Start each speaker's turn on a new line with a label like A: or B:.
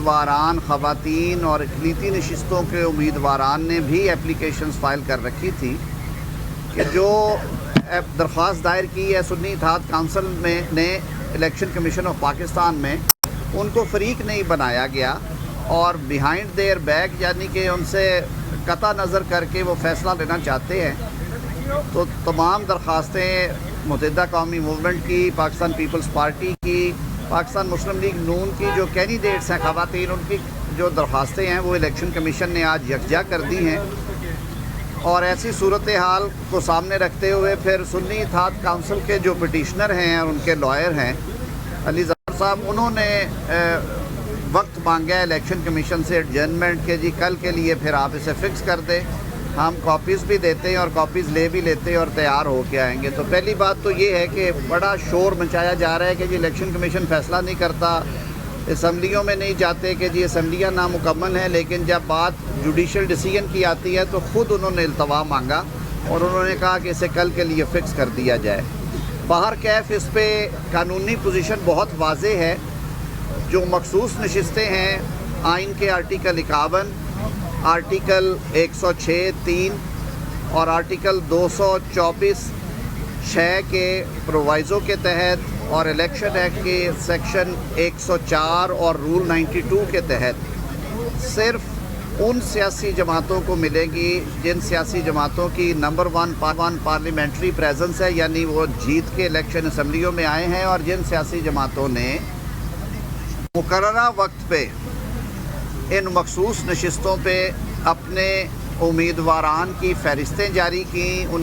A: امیدواران خواتین اور اقلیتی نشستوں کے امیدواران نے بھی اپلیکیشنز فائل کر رکھی تھی کہ جو درخواست دائر کی ہے سنی اتحاد کونسل میں نے الیکشن کمیشن آف پاکستان میں ان کو فریق نہیں بنایا گیا اور بیہائنڈ دیئر بیک یعنی کہ ان سے قطع نظر کر کے وہ فیصلہ لینا چاہتے ہیں. تو تمام درخواستیں متحدہ قومی موومنٹ کی، پاکستان پیپلز پارٹی کی، پاکستان مسلم لیگ نون کی جو کینڈیڈیٹس ہیں خواتین، ان کی جو درخواستیں ہیں وہ الیکشن کمیشن نے آج یکجا کر دی ہیں. اور ایسی صورتحال کو سامنے رکھتے ہوئے پھر سنی اتحاد کونسل کے جو پٹیشنر ہیں اور ان کے لائر ہیں علی ظفر صاحب، انہوں نے وقت مانگا ہے الیکشن کمیشن سے ایڈجرنمنٹ کے جی کل کے لیے پھر آپ اسے فکس کر دیں. ہم کاپیز بھی دیتے ہیں اور کاپیز لے بھی لیتے ہیں اور تیار ہو کے آئیں گے. تو پہلی بات تو یہ ہے کہ بڑا شور مچایا جا رہا ہے کہ جی الیکشن کمیشن فیصلہ نہیں کرتا، اسمبلیوں میں نہیں جاتے کہ جی اسمبلیاں نامکمل ہیں، لیکن جب بات جوڈیشل ڈیسیجن کی آتی ہے تو خود انہوں نے التوا مانگا اور انہوں نے کہا کہ اسے کل کے لیے فکس کر دیا جائے. باہر کیف اس پہ قانونی پوزیشن بہت واضح ہے. جو مخصوص نشستیں ہیں آئین کے آرٹیکل 51، آرٹیکل 106(3) اور آرٹیکل 224(6) کے پرووائزو کے تحت اور الیکشن ایکٹ کے سیکشن 104 اور رول 92 کے تحت صرف ان سیاسی جماعتوں کو ملے گی جن سیاسی جماعتوں کی نمبر 1 پارلیمنٹری پریزنس ہے، یعنی وہ جیت کے الیکشن اسمبلیوں میں آئے ہیں، اور جن سیاسی جماعتوں نے مقررہ وقت پہ ان مخصوص نشستوں پہ اپنے امیدواران کی فہرستیں جاری کیں، ان